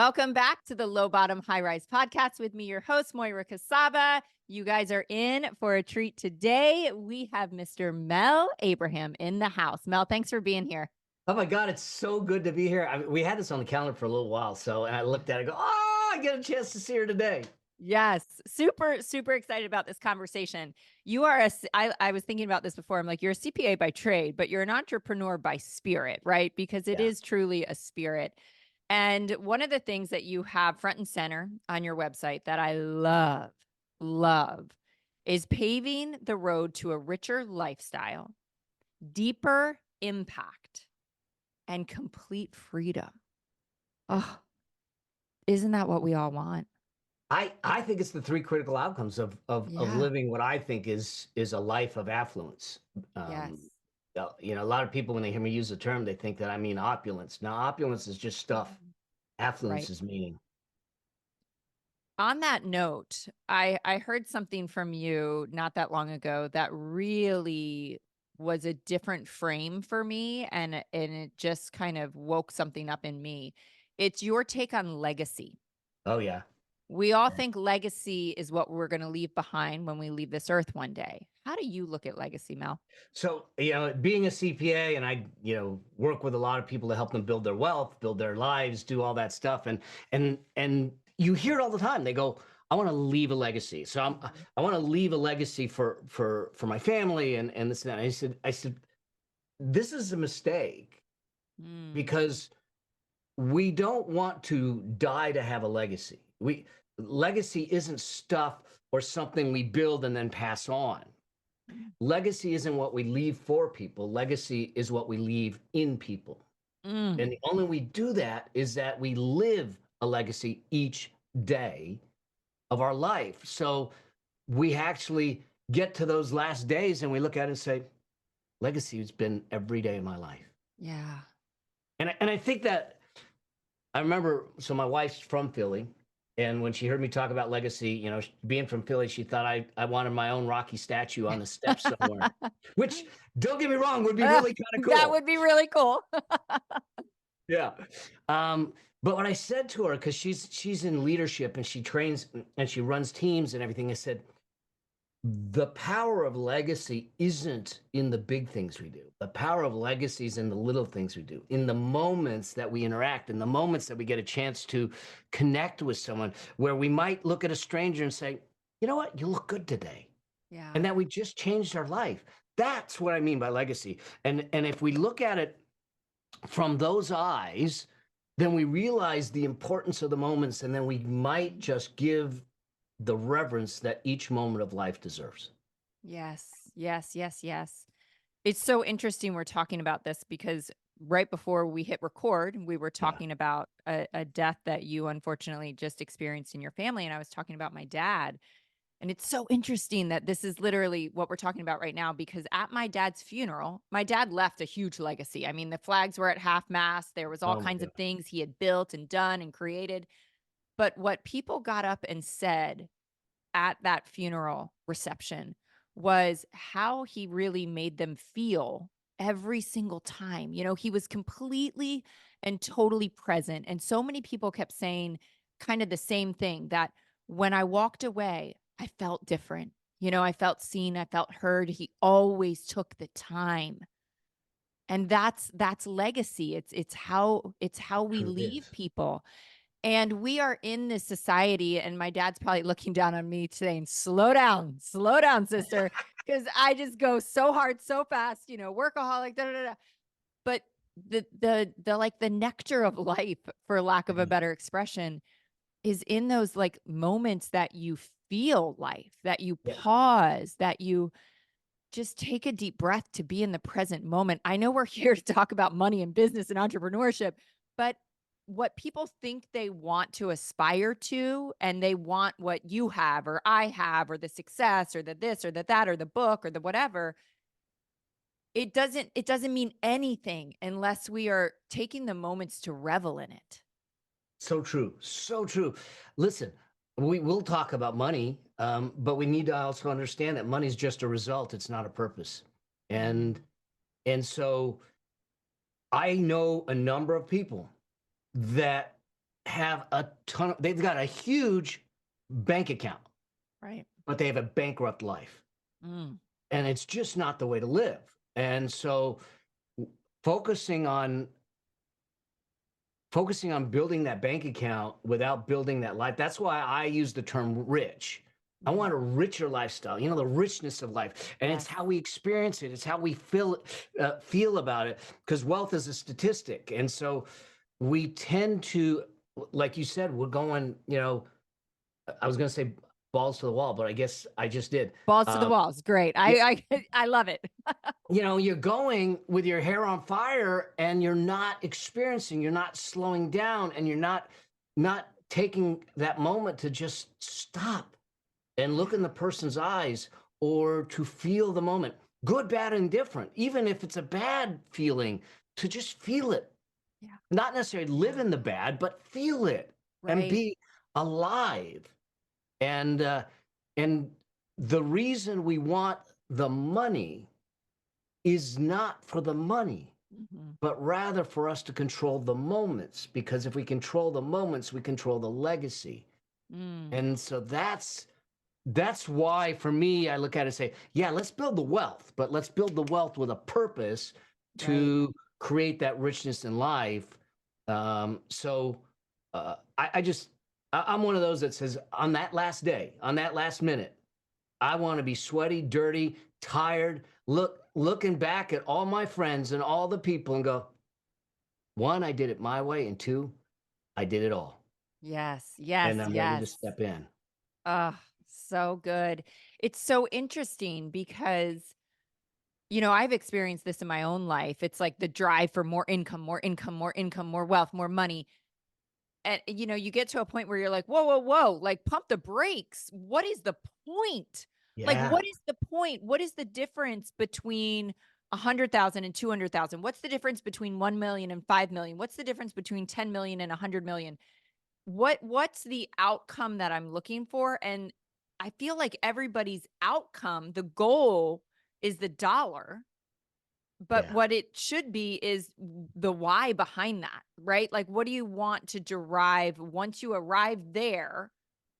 Welcome back to the Low Bottom High Rise podcast with me, your host, Moira Casaba. You guys are in for a treat today. We have Mr. Mel Abraham in the house. Mel, thanks for being here. Oh my God, it's so good to be here. We had this on the calendar for a little while, and I looked at it, and go, oh, I get a chance to see her today. Yes, super excited about this conversation. You are I was thinking about this before. I'm like, you're a CPA by trade, but you're an entrepreneur by spirit, right? Because it Yeah. is truly a spirit. And one of the things that you have front and center on your website that I love is paving the road to a richer lifestyle, deeper impact, and complete freedom. Oh, isn't that what we all want? I think it's the three critical outcomes of Yeah. living what I think is a life of affluence. Um, Yes. a lot of people when they hear me use the term, they think that I mean opulence. Now, opulence is just stuff. Right. Affluence is meaning. On that note, I heard something from you not that long ago that really was a different frame for me, and it just kind of woke something up in me. It's your take on legacy. Oh yeah. We all think legacy is what we're going to leave behind when we leave this earth one day. How do you look at legacy, Mel? So, being a CPA and I, work with a lot of people to help them build their wealth, build their lives, do all that stuff. And you hear it all the time. They go, I want to leave a legacy. So Mhm. I want to leave a legacy for my family and this and that. I said, this is a mistake Mm, because we don't want to die to have a legacy. Legacy isn't stuff or something we build and then pass on. Legacy isn't what we leave for people. Legacy is what we leave in people. And mm. the only way we do that is that we live a legacy each day of our life. So we actually get to those last days and we look at it and say, legacy has been every day of my life. Yeah. And I think that I remember, so my wife's from Philly. And when she heard me talk about legacy, being from Philly, she thought I wanted my own Rocky statue on the steps somewhere, which, don't get me wrong, would be really kind of That cool. would be really cool. Yeah. But what I said to her, because she's in leadership and she trains and she runs teams and everything, I said, the power of legacy isn't in the big things we do. The power of legacy is in the little things we do, in the moments that we interact, in the moments that we get a chance to connect with someone, where we might look at a stranger and say, you know what, you look good today. Yeah. And that we just changed our life. That's what I mean by legacy. And if we look at it from those eyes, then we realize the importance of the moments, and then we might just give the reverence that each moment of life deserves. Yes. It's so interesting we're talking about this because right before we hit record, we were Yeah. talking about a death that you unfortunately just experienced in your family. And I was talking about my dad. And it's so interesting that this is literally what we're talking about right now because at my dad's funeral, my dad left a huge legacy. I mean, the flags were at half mast. There was all Oh my kinds God. of things he had built and done and created. But what people got up and said at that funeral reception was how he really made them feel every single time. You know, he was completely and totally present. And so many people kept saying kind of the same thing that when I walked away, I felt different. You know, I felt seen, I felt heard. He always took the time. And that's legacy. It's how we Truth leave is. people. And we are in this society, and my dad's probably looking down on me saying, slow down, sister. Cause I just go so hard, so fast, you know, workaholic, da, da, da, da. But the like the nectar of life, for lack of a Yeah. better expression, is in those like moments that you feel life, that you Yeah. pause, that you just take a deep breath to be in the present moment. I know we're here to talk about money and business and entrepreneurship, but what people think they want to aspire to, and they want what you have or I have, or the success or the this or the that or the book or the whatever, it doesn't mean anything unless we are taking the moments to revel in it. So true. So true. Listen, we will talk about money, but we need to also understand that money is just a result. It's not a purpose. And Mm, and so I know a number of people that have a ton they've got a huge bank account, Right. but they have a bankrupt life. Mm. And it's just not the way to live. And so focusing on focusing on building that bank account without building that life. That's why I use the term rich. I Mm. want a richer lifestyle, the richness of life. And it's Yes. how we experience it. It's how we feel about it. Because wealth is a statistic. And so we tend to, like you said, we're going, I was going to say balls to the wall, but I guess I just did. Balls to the Um, walls. Great. yeah, I love it. you're going with your hair on fire and you're not experiencing, you're not slowing down, and you're not taking that moment to just stop and look in Yeah. the person's eyes or to feel the moment, good, bad, and different, even if it's a bad feeling, to just feel it, Yeah. not necessarily live Yeah. in the bad, but feel it and Right. be alive. And uh, and the reason we want the money is not for the money, Mhm. but rather for us to control the moments. Because if we control the moments, we control the legacy. Mm. And so that's why for me, I look at it and say, yeah, let's build the wealth, but let's build the wealth with a purpose Right. to create that richness in life. I just, I'm one of those that says on that last day, on that last minute, I want to be sweaty, dirty, tired, looking back at all my friends and all the people and go, one, I did it my way, and two, I did it all. Yes. And Yes. I'm ready to Yes. step in. Oh, so good. It's so interesting because, I've experienced this in my own life. It's like the drive for more income, more income, more income, more wealth, more money. And, you get to a point where you're like, whoa, whoa, whoa, like pump the brakes. What is the point? Like, Yeah. what is the point? What is the difference between 100,000 and 200,000? What's the difference between 1 million and 5 million? What's the difference between 10 million and 100 million? What's the outcome that I'm looking for? And I feel like everybody's outcome, the goal is the dollar, but Yeah. what it should be is the why behind that, right? Like, what do you want to derive once you arrive there?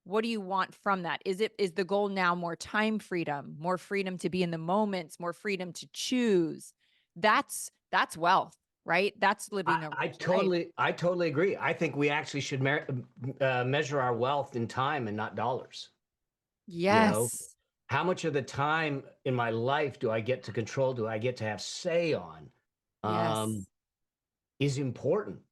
What do you want from that? Is the goal now more time freedom, more freedom to be in the moments, more freedom to choose? That's wealth, right? That's I, living a I rich life. totally, I totally agree. I think we actually should measure our wealth in time and not dollars. You know, Yes. how much of the time in my life do I get to control? Do I get to have say on? Um, Yes. is important.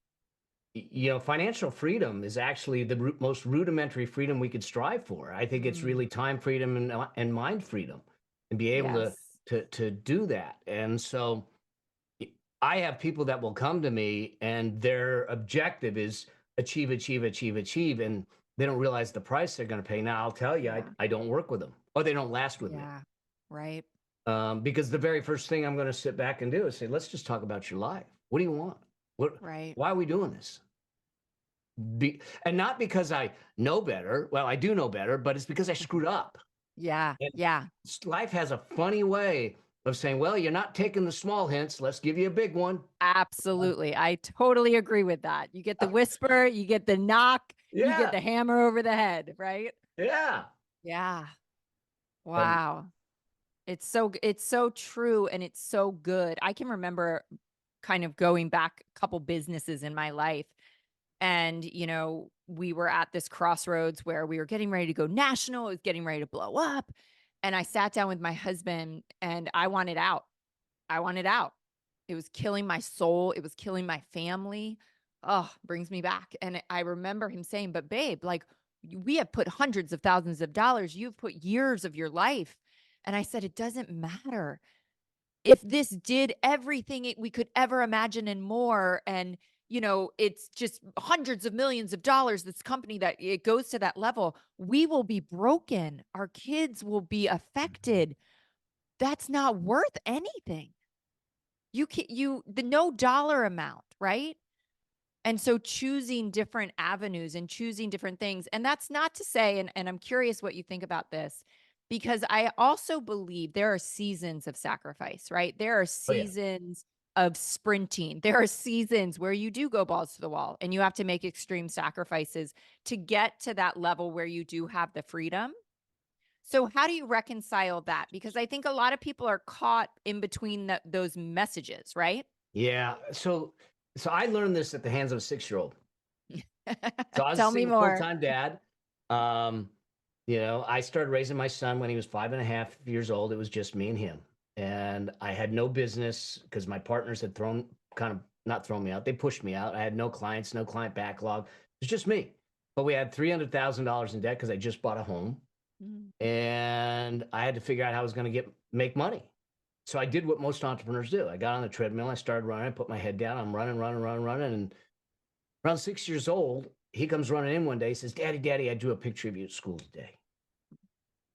Financial freedom is actually the most rudimentary freedom we could strive for. I think it's Mm, really time freedom and mind freedom, and be able to yes. to do that. And so I have people that will come to me and their objective is achieve, achieve, achieve, achieve, and they don't realize the price they're going to pay. Now, I'll tell you, Yeah. I don't work with them, or they don't last with me. Yeah. Right. Because the very first thing I'm going to sit back and do is say, let's just talk about your life. What do you want? What? Right. Why are we doing this? And not because I know better. Well, I do know better, but it's because I screwed up. Yeah. And Yeah. life has a funny way of saying, well, you're not taking the small hints. Let's give you a big one. Absolutely. I totally agree with that. You get the whisper, you get the knock, you get Yeah, the hammer over the head, right? yeah. Yeah. And Wow. It's so true and it's so good. I can remember kind of going back a couple businesses in my life and, we were at this crossroads where we were getting ready to go national, it was getting ready to blow up, and I sat down with my husband and I wanted out. I wanted out. It was killing my soul, it was killing my family. Oh, brings me back, and I remember him saying, "But babe, like, we have put hundreds of thousands of dollars, you've put years of your life." And I said, "It doesn't matter. If this did everything we could ever imagine and more, and, it's just hundreds of millions of dollars, this company that it goes to that level, we will be broken. Our kids will be affected. That's not worth anything." You can the no dollar amount, right? And so choosing different avenues and choosing different things. And that's not to say, and I'm curious what you think about this, because I also believe there are seasons of sacrifice, right? There are oh yeah, seasons of sprinting. There are seasons where you do go balls to the wall and you have to make extreme sacrifices to get to that level where you do have the freedom. So how do you reconcile that? Because I think a lot of people are caught in between those messages, right? Yeah. So I learned this at the hands of a 6-year-old. So I was a Tell me single more. full-time dad. Um, I started raising my son when he was 5.5 years old. It was just me and him. And I had no business because my partners had kind of not thrown me out. They pushed me out. I had no clients, no client backlog. It was just me. But we had $300,000 in debt because I just bought a home. Mm, And I had to figure out how I was going to make money. So I did what most entrepreneurs do. I got on the treadmill, I started running, I put my head down, I'm running, running, running, running. And around 6 years old, he comes running in one day, he says, Daddy, Daddy, I drew a picture of you at school today.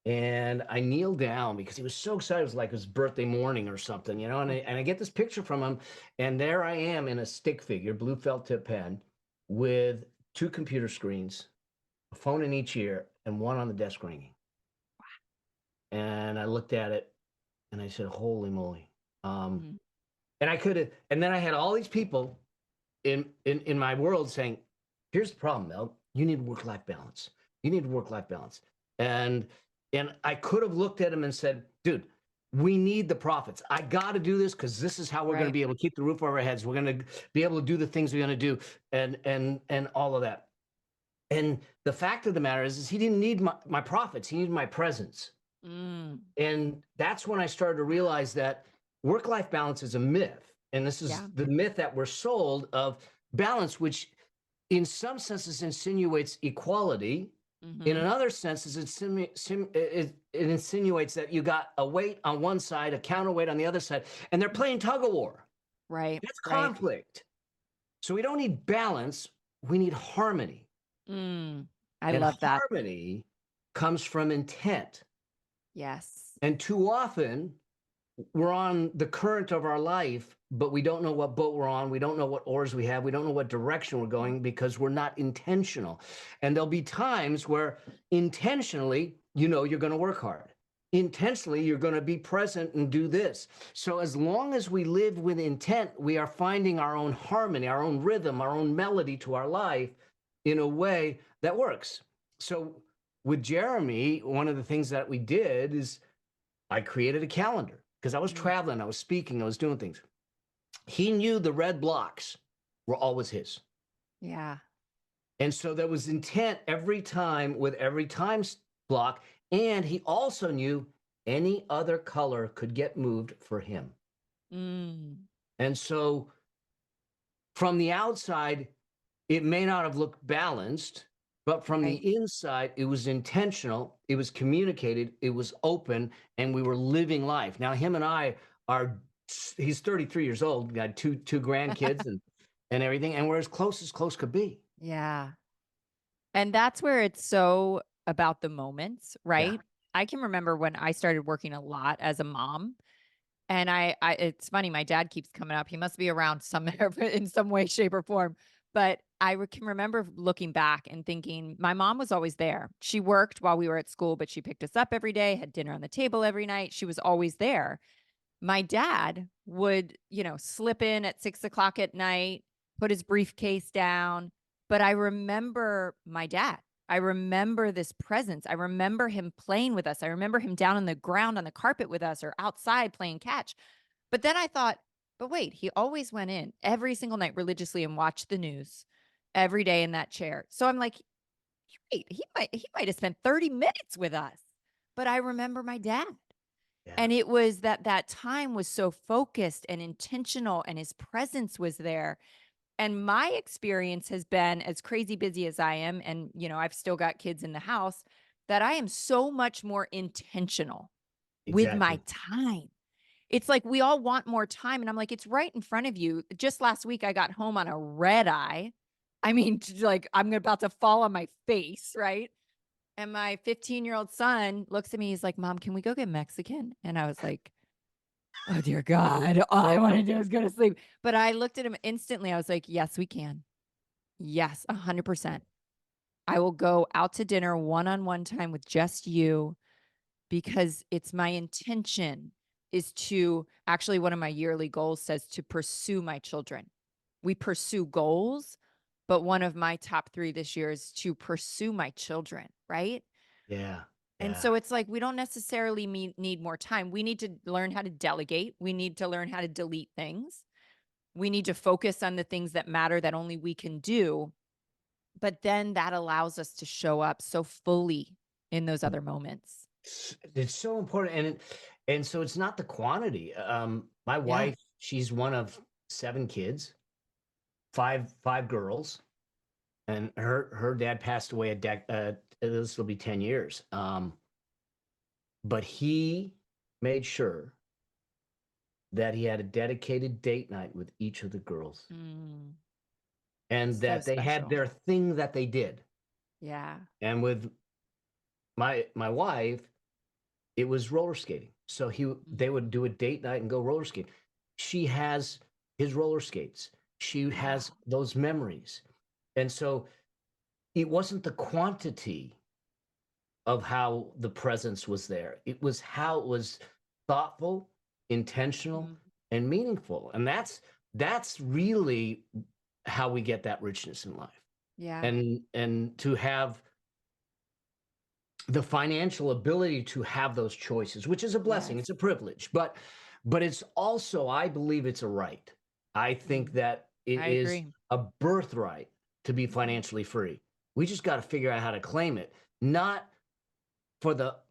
And I kneel down because he was so excited. It was like his birthday morning or something, and I get this picture from him. And there I am in a stick figure, blue felt tip pen, with two computer screens, a phone in each ear, and one on the desk ringing. And I looked at it and I said, "Holy moly!" Um, mhm. and I could have, and then I had all these people in my world saying, "Here's the problem, Mel. You need work life balance. You need work life balance." And and I could have looked at him and said, "Dude, we need the profits. I got to do this because this is how we're going to Right. be able to keep the roof over our heads. We're going to be able to do the things we're going to do, and all of that." And the fact of the matter is he didn't need my profits. He needed my presence. Mm, And that's when I started to realize that work life balance is a myth. And this is yeah. the myth that we're sold of balance, which in some senses insinuates equality. In Mhm. another senses, it insinuates that you got a weight on one side, a counterweight on the other side, and they're playing tug of war. Right. That's Right. conflict. So we don't need balance, we need harmony. Mm, I And love that. harmony comes from intent. Yes. And too often, we're on the current of our life, but we don't know what boat we're on. We don't know what oars we have. We don't know what direction we're going because we're not intentional. And there'll be times where intentionally, you're going to work hard. Intentionally, you're going to be present and do this. So, as long as we live with intent, we are finding our own harmony, our own rhythm, our own melody to our life in a way that works. So, with Jeremy, one of the things that we did is I created a calendar because I was Mm, traveling, I was speaking, I was doing things. He knew the red blocks were always his. yeah. And so there was intent every time with every block. And he also knew any other color could get moved for him. Mm, And so from the outside, it may not have looked balanced, but from right. the inside, it was intentional, it was communicated, it was open, and we were living life. Now, him and I are, he's 33 years old, got two grandkids and everything, and we're as close could be. Yeah. And that's where it's so about the moments, Yeah. right? I can remember when I started working a lot as a mom, and I it's funny, my dad keeps coming up. He must be around somewhere in some way, shape, or form. But can remember looking back and thinking, my mom was always there. She worked while we were at school, but she picked us up every day, had dinner on the table every night. She was always there. My dad would, slip in at 6 o'clock at night, put his briefcase down. But I remember my dad. I remember this presence. I remember him playing with us. I remember him down on the ground on the carpet with us or outside playing catch. But then I thought, but wait, he always went in every single night religiously and watched the news every day in that chair. So I'm like, wait, he might have spent 30 minutes with us. But I remember my dad. Yeah. And it was that time was so focused and intentional and his presence was there. And my experience has been as crazy busy as I am, and, I've still got kids in the house, that I am so much more intentional with my Exactly. time. It's like we all want more time, and I'm like, "It's right in front of you." Just last week, I got home on a red eye. I mean, like, I'm about to fall on my face, right? And my 15-year-old son looks at me, he's like, "Mom, can we go get Mexican?" And I was like, "Oh, dear God, all I wanna do is go to sleep." But I looked at him instantly, I was like, "Yes, we can. Yes, 100%. I will go out to dinner one-on-one time with just you because it's my intention. is to actually one of my yearly goals says to pursue my children. We pursue goals, but one of my top 3 this year is to pursue my children, right? Yeah. And Yeah. so it's like we don't necessarily need more time. We need to learn how to delegate. We need to learn how to delete things. We need to focus on the things that matter that only we can do. But then that allows us to show up so fully in those other moments. It's so important, and so it's not the quantity. My Yeah. wife, she's one of 7 kids, 5 girls, and her dad passed away this will be 10 years. But he made sure that he had a dedicated date night with each of the girls, Mm, and so that they had special. their thing that they did. Yeah. And with my wife, it was roller skating. So they would Mhm. do a date night and go roller skate. She has his roller skates. She has Wow. those memories. And so it wasn't the quantity of how the presence was there. It was how it was thoughtful, intentional, Mhm. and meaningful. And that's really how we get that richness in life. Yeah. And to have the financial ability to have those choices, which is a blessing, Yes. it's a privilege, but it's also, I believe it's a right. I think Mm, that it I is agree. a birthright to be Mhm. financially free. We just got to figure out how to claim it, not for the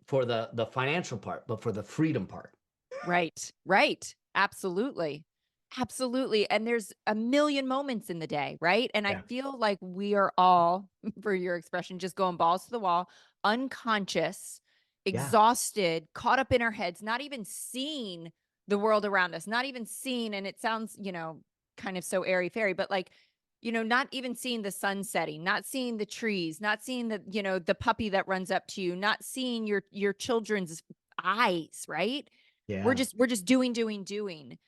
financial part, but for the freedom part. Right. Right. Absolutely. Absolutely. And there's a million moments in the day, right? And I Yeah. feel like we are all, for your expression, just going balls to the wall, unconscious, Yeah. exhausted, caught up in our heads, not even seeing the world around us, not even seeing, and it sounds, kind of so airy fairy, but like, not even seeing the sun setting, not seeing the trees, not seeing the puppy that runs up to you, not seeing your children's eyes, right? We're Yeah. just we're just doing, doing, doing.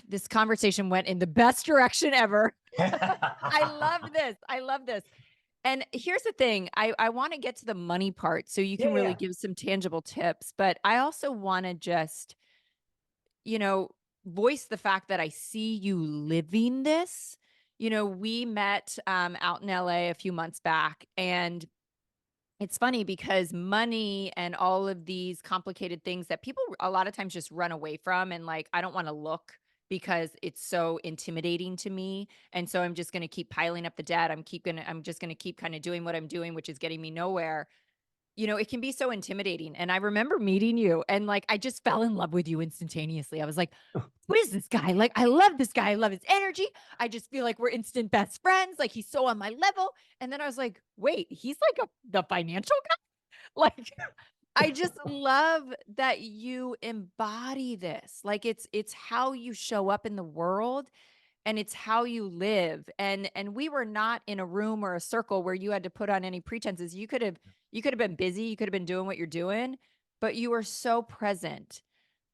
This conversation went in the best direction ever. I love this. I love this. And here's the thing, I wanna get to the money part so you Yeah, can really yeah. give some tangible tips, but I also wanna just, you know, voice the fact that I see you living this. We met, out in LA a few months back, and it's funny because money and all of these complicated things that people a lot of times just run away from and like, I don't want to look because it's so intimidating to me. And so I'm just going to keep piling up the debt. I'm just going to keep kind of doing what I'm doing, which is getting me nowhere. It can be so intimidating. And I remember meeting you and like I just fell in love with you instantaneously. I was like, what is this guy? Like, I love this guy. I love his energy. I just feel like we're instant best friends. Like, he's so on my level. And then I was like, wait, he's like the financial guy? Like, I just love that you embody this. Like, it's how you show up in the world and it's how you live. And we were not in a room or a circle where you had to put on any pretenses. You could have been busy. You could have been doing what you're doing, but you were so present.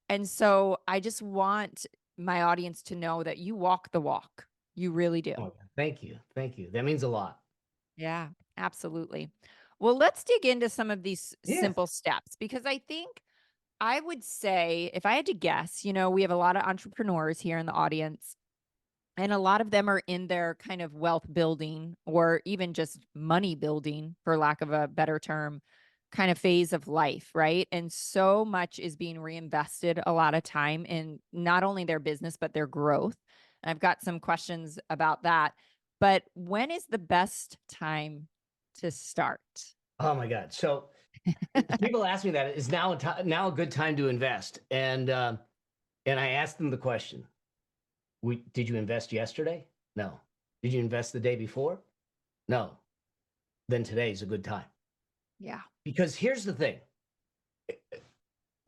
And so I just want my audience to know that you walk the walk. You really do. Oh, thank you. Thank you. That means a lot. Yeah, absolutely. Well, let's dig into some of these Yes. simple steps because I think I would say, if I had to guess, we have a lot of entrepreneurs here in the audience, and a lot of them are in their kind of wealth building or even just money building, for lack of a better term, kind of phase of life, right? And so much is being reinvested a lot of time in not only their business, but their growth. And I've got some questions about that. But when is the best time to start? Oh my God. So people ask me that is now a good time to invest, and I asked them the question: Did you invest yesterday? No. Did you invest the day before? No. Then today's a good time. Yeah. Because here's the thing: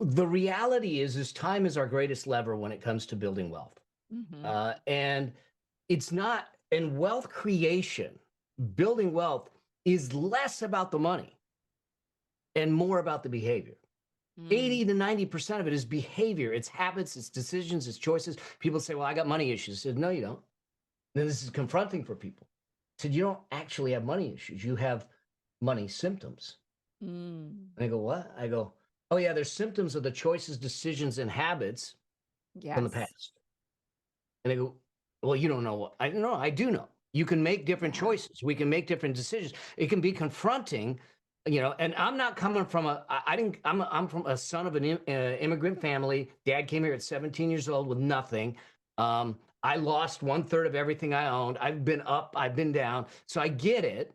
the reality is time is our greatest lever when it comes to building wealth, Hmm. and it's not. And wealth creation, building wealth, is less about the money and more about the behavior. Mm, 80 to 90% of it is behavior. It's habits, it's decisions, it's choices. People say, well, I got money issues. I said, no, you don't. And this is confronting for people. I said, you don't actually have money issues. You have money symptoms. mm, And I go, what? I go, Oh yeah, they're symptoms of the choices, decisions, and habits from the Yes. past. And they go, well, you don't know what I know. I do know. You can make different Yeah. choices. We can make different decisions. It can be confronting, and I'm not coming from I didn't, I'm from a son of an immigrant family. Dad came here at 17 years old with nothing. I lost one third of everything I owned. I've been up, I've been down. So I get it.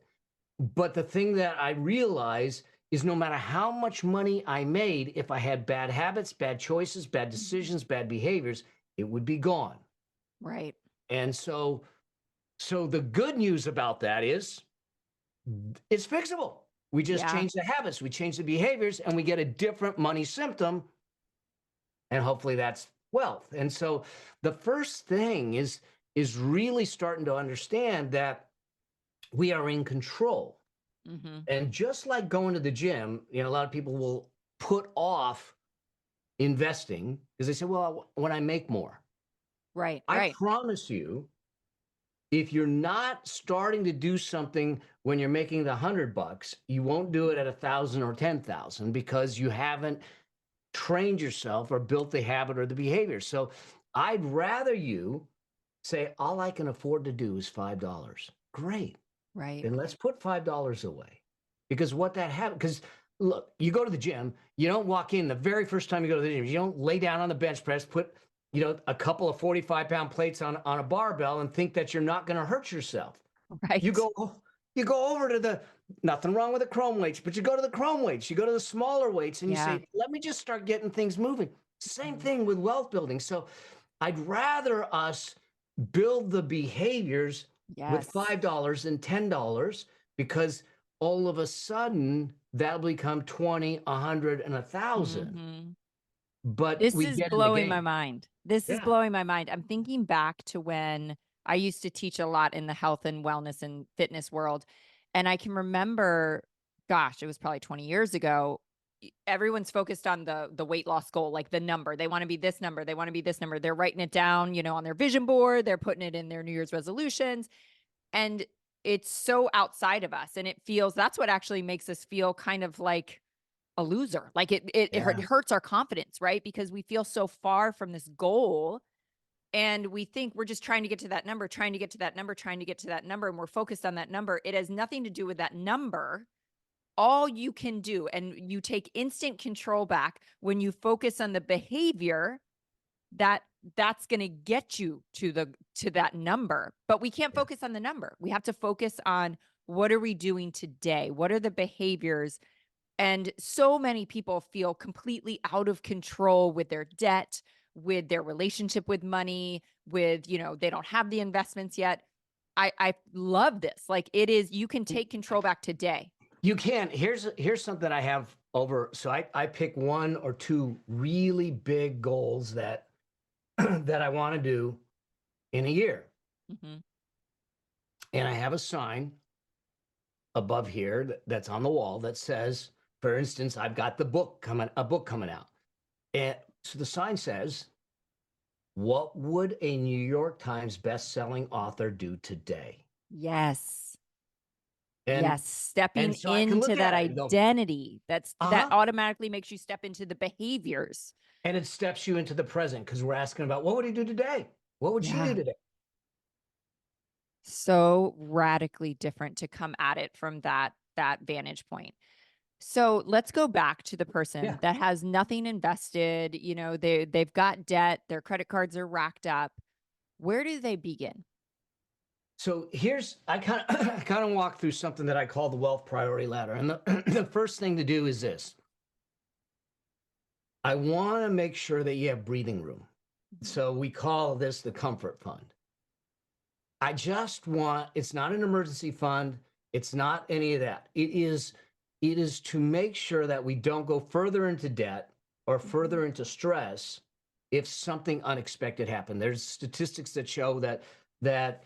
But the thing that I realize is no matter how much money I made, if I had bad habits, bad choices, bad Mhm. decisions, bad behaviors, it would be gone. Right. And so the good news about that is it's fixable. We just Yeah. change the habits, we change the behaviors, and we get a different money symptom, and hopefully that's wealth. And so the first thing is really starting to understand that we are in control. Mhm. And just like going to the gym, a lot of people will put off investing because they say, well, when I make more. Right, I right. promise you, if you're not starting to do something when you're making the $100, you won't do it at 1,000 or 10,000 because you haven't trained yourself or built the habit or the behavior. So I'd rather you say, all I can afford to do is $5. Great. Right. Then let's put $5 away. Because what that happens, because look, you go to the gym, you don't walk in the very first time you go to the gym, you don't lay down on the bench press, put a couple of 45-pound plates on a barbell and think that you're not going to hurt yourself. You Right. go you go over to the nothing wrong with the chrome weights, but you go to the chrome weights, you go to the smaller weights and you Yeah. say, let me just start getting things moving. Same Mhm. thing with wealth building. So I'd rather us build the behaviors with Yes. $5 and $10 because all of a sudden that'll become 20, 100, and 1,000. Mhm. But This we is get in the blowing my game. mind. This is Yeah. blowing my mind. I'm thinking back to when I used to teach a lot in the health and wellness and fitness world. And I can remember, gosh, it was probably 20 years ago. Everyone's focused on the weight loss goal, like the number. They want to be this number. They want to be this number. They're writing it down, on their vision board. They're putting it in their New Year's resolutions. And it's so outside of us. And it feels that's what actually makes us feel kind of like a loser. Like it Yeah. hurts our confidence, right? Because we feel so far from this goal and we think we're just trying to get to that number, trying to get to that number, trying to get to that number, and we're focused on that number. It has nothing to do with that number. All you can do, and you take instant control back when you focus on the behavior that that's going to get you to that number. But we can't Yeah. focus on the number. We have to focus on what are we doing today? What are the behaviors, and so many people feel completely out of control with their debt, with their relationship with money, with, they don't have the investments yet. I love this. Like it is, you can take control back today. You can. Here's something I have over. So I pick one or two really big goals that that I want to do in a year. Mhm. And I have a sign above here that's on the wall that says, for instance, I've got a book coming out. And so the sign says, what would a New York Times best-selling author do today? Yes. And Yes. Stepping and so I can into look that at it and go, identity that uh-huh. automatically makes you step into the behaviors. And it steps you into the present because we're asking about what would he do today? What would she do Yeah. today? So radically different to come at it from that vantage point. So let's go back to the person Yeah. that has nothing invested, they've got debt, their credit cards are racked up. Where do they begin? So here's I kind of I kind of walk through something that I call the wealth priority ladder. And the, the first thing to do is this. I want to make sure that you have breathing room. Mhm. So we call this the comfort fund. I just want it's not an emergency fund, it's not any of that. It is to make sure that we don't go further into debt or Mhm. further into stress if something unexpected happened. There's statistics that show that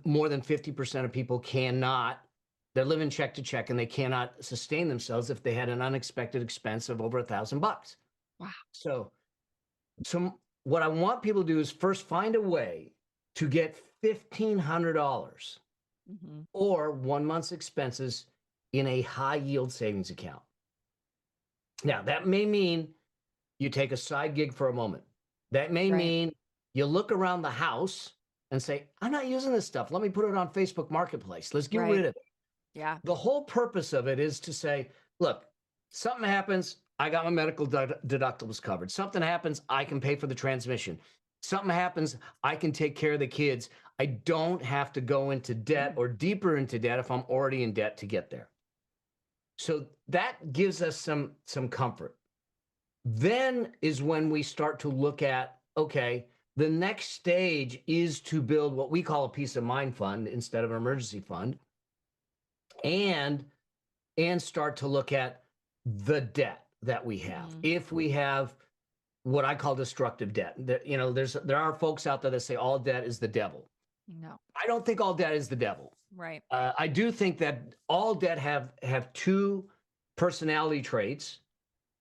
more than 50% of people cannot they're living check to check and they cannot sustain themselves if they had an unexpected expense of over $1,000. Wow. So what I want people to do is first find a way to get $1,500 Mhm. or 1 month's expenses in a high yield savings account. Now, that may mean you take a side gig for a moment. That may Right. mean you look around the house and say, I'm not using this stuff. Let me put it on Facebook Marketplace. Let's get Right. rid of it. Yeah. The whole purpose of it is to say, look, something happens, I got my medical deductibles covered. Something happens, I can pay for the transmission. Something happens, I can take care of the kids. I don't have to go into debt or deeper into debt if I'm already in debt to get there. So that gives us some comfort. Then is when we start to look at, okay, the next stage is to build what we call a peace of mind fund instead of an emergency fund, and start to look at the debt that we have. Mm. If we have what I call destructive debt, there are folks out there that say all debt is the devil. No. I don't think all debt is the devil. Right. I do think that all debt have two personality traits,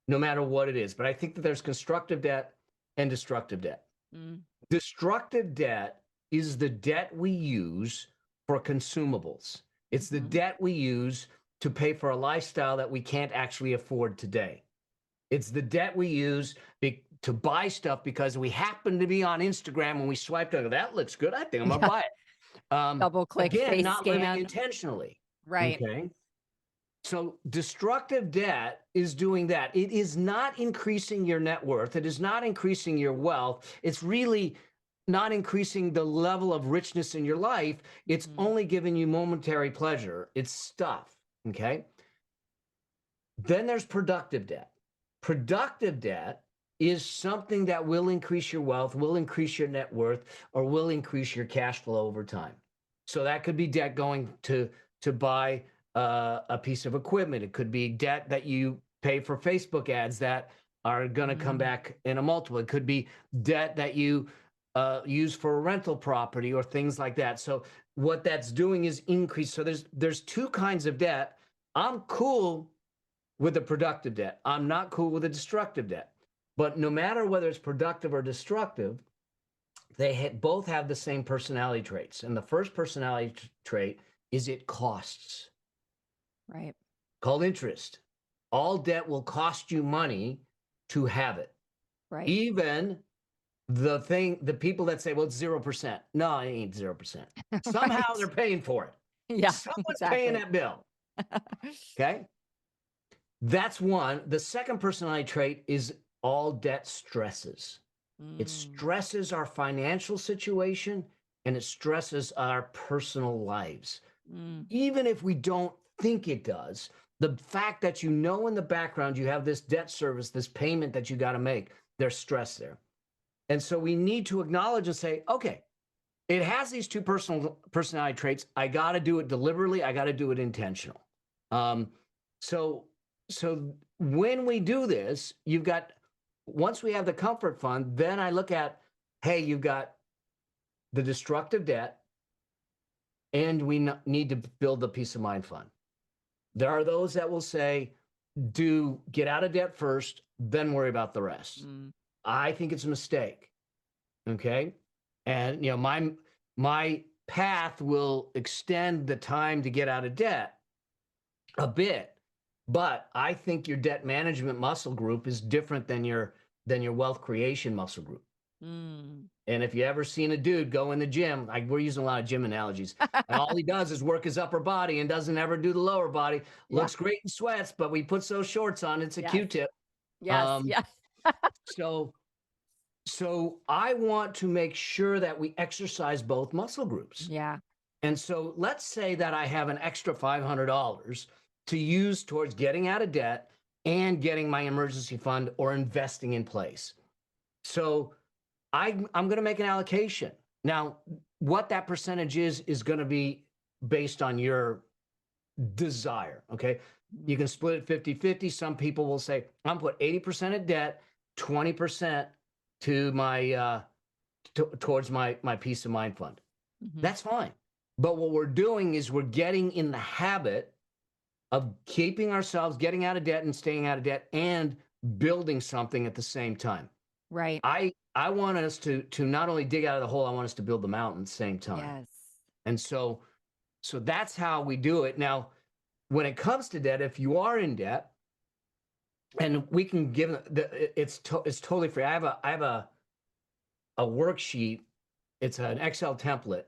no matter what it is. But I think that there's constructive debt and destructive debt. Mm. Destructive debt is the debt we use for consumables. It's the Mhm. debt we use to pay for a lifestyle that we can't actually afford today. It's the debt we use to buy stuff because we happen to be on Instagram and we swiped over. That looks good. I think I'm gonna Yeah. buy it. Double click, Again, face not living scan. intentionally. Right. Okay. So destructive debt is doing that. It is not increasing your net worth. It is not increasing your wealth. It's really not increasing the level of richness in your life. It's Mhm. only giving you momentary pleasure. It's stuff. Okay. Then there's productive debt. Productive debt is something that will increase your wealth, will increase your net worth, or will increase your cash flow over time. So that could be debt going to buy a piece of equipment. It could be debt that you pay for Facebook ads that are going to come Mm. back in a multiple. It could be debt that you use for a rental property or things like that. So what that's doing is increase. So there's two kinds of debt. I'm cool with the productive debt. I'm not cool with the destructive debt. But no matter whether it's productive or destructive, they both have the same personality traits. And the first personality trait is it costs, Right. called interest. All debt will cost you money to have it. Right. Even the people that say, well, it's 0%. No, it ain't 0%. Somehow they're Right. paying for it. Yeah, Someone's paying exactly. that bill. Okay. That's one. The second personality trait is all debt stresses. It Mm. stresses our financial situation and it stresses our personal lives. Mm. Even if we don't think it does, the fact that you know in the background you have this debt service, this payment that you got to make, there's stress there. And so we need to acknowledge and say, okay, it has these two personality traits. I got to do it deliberately. I got to do it intentional. Um, so so when we do this, you've got once we have the comfort fund, then I look at, hey, you've got the destructive debt, and we need to build the peace of mind fund. There are those that will say, do get out of debt first, then worry about the rest. Mm. I think it's a mistake. Okay. And my path will extend the time to get out of debt a bit, but I think your debt management muscle group is different than your wealth creation muscle group. Mm. And if you ever seen a dude go in the gym, like we're using a lot of gym analogies, and all he does is work his upper body and doesn't ever do the lower body, Yeah. looks great in sweats, but we put those shorts on, it's a Yes. Q-tip. Yes. Um, Yes. so I want to make sure that we exercise both muscle groups. Yeah. And so let's say that I have an extra $500 to use towards getting out of debt and getting my emergency fund or investing in place. So I'm going to make an allocation. Now, what that percentage is going to be based on your desire. Okay. You Mm. can split it 50-50. Some people will say, I'm put 80% of debt, 20% to my towards my peace of mind fund. Mhm. That's fine. But what we're doing is we're getting in the habit of keeping ourselves getting out of debt and staying out of debt and building something at the same time. Right. I want us to not only dig out of the hole, I want us to build the mountain at the same time. Yes. And so that's how we do it. Now, when it comes to debt, if you are in debt, and we can give it's totally free. I have a worksheet. It's an Excel template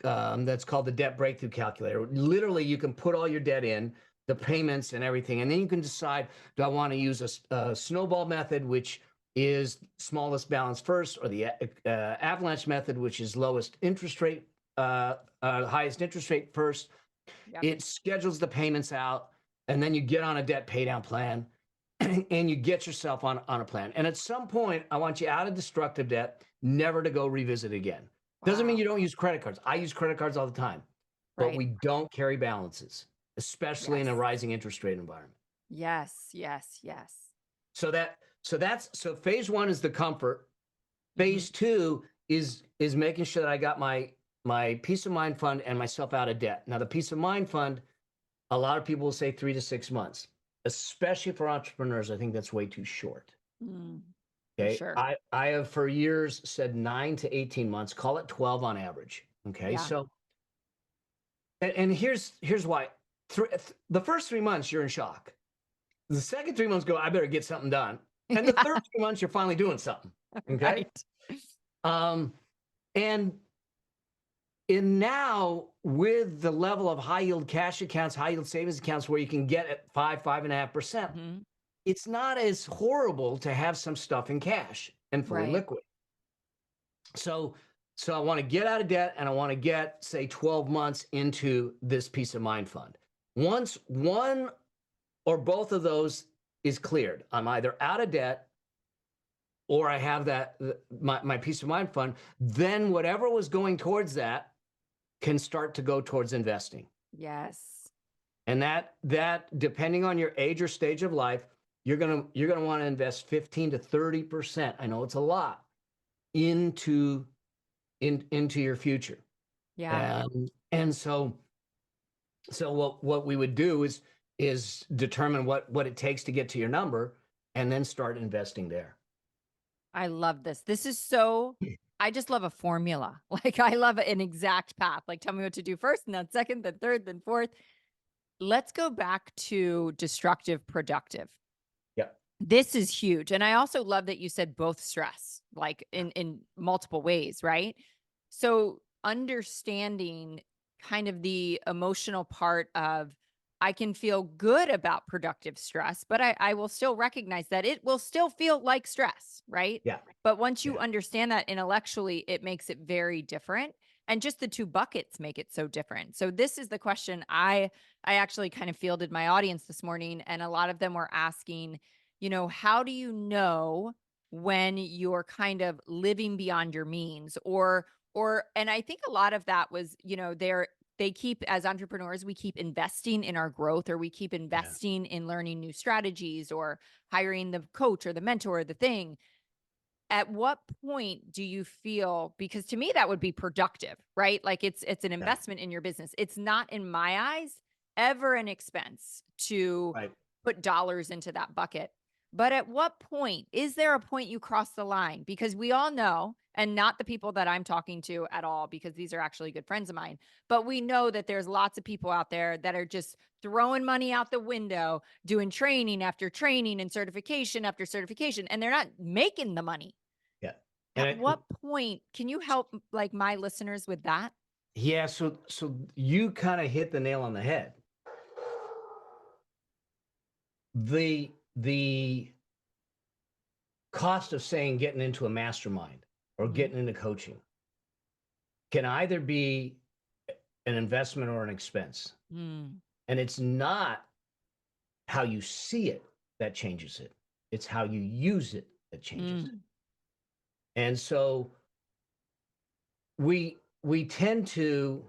that's called the debt breakthrough calculator. Literally, you can put all your debt in, the payments and everything, and then you can decide: do I want to use a snowball method, which is smallest balance first, or the avalanche method, which is lowest interest rate, highest interest rate first. Yep. It schedules the payments out, and then you get on a debt pay down plan, and you get yourself on a plan. And at some point, I want you out of destructive debt, never to go revisit again. Doesn't mean Wow. you don't use credit cards. I use credit cards all the time, but Right. we don't carry balances, especially in a Yes. rising interest rate environment. Yes. Yes. Yes. So phase one is the comfort. Hmm. Phase two is making sure that I got my peace of mind fund and myself out of debt. Now, the peace of mind fund, a lot of people will say 3 to 6 months, especially for entrepreneurs. I think that's way too short. Mm, for Okay. sure. I have for years said 9 to 18 months, call it 12 on average. Okay. Yeah. So, and here's why. The first 3 months, you're in shock. The second 3 months go, I better get something done. And the Yeah. third 3 months, you're finally doing something. Okay. Right. Um, and in now, with the level of high yield cash accounts, high yield savings accounts where you can get at 5.5%, Hmm. it's not as horrible to have some stuff in cash and fully Right. liquid. So, so I want to get out of debt, and I want to get, say, 12 months into this peace of mind fund. Once one or both of those is cleared, I'm either out of debt or I have that my peace of mind fund. Then whatever was going towards that can start to go towards investing. Yes. And that depending on your age or stage of life, you're gonna want to invest 15 to 30%. I know it's a lot into into your future. Yeah. And so what we would do is determine what it takes to get to your number, and then start investing there. I love this. This is so, I just love a formula. Like, I love an exact path. Like, tell me what to do first, and then second, then third, then fourth. Let's go back to destructive, productive. Yeah. This is huge. And I also love that you said both stress, like in multiple ways, right? So understanding kind of the emotional part of, I can feel good about productive stress, but I will still recognize that it will still feel like stress, right? Yeah. But once you Yeah. understand that intellectually, it makes it very different. And just the two buckets make it so different. So this is the question I actually kind of fielded my audience this morning, and a lot of them were asking, how do you know when you're kind of living beyond your means, and I think a lot of that was, they keep, as entrepreneurs, we keep investing in our growth, or we keep Yeah. investing in learning new strategies, or hiring the coach or the mentor or the thing. At what point do you feel, because to me that would be productive, right? Like, it's an Yeah. investment in your business. It's not, in my eyes, ever an expense to Right. put dollars into that bucket. But at what point, is there a point you cross the line? Because we all know, and not the people that I'm talking to at all, because these are actually good friends of mine, but we know that there's lots of people out there that are just throwing money out the window, doing training after training and certification after certification, and they're not making the money. Yeah. And At what point can you help, like, my listeners with that? yeah, so you kind of hit the nail on the head. The cost of saying getting into a mastermind or Mhm. getting into coaching can either be an investment or an expense. Mm. And it's not how you see it that changes it. It's how you use it that changes it. Mm. And so we tend to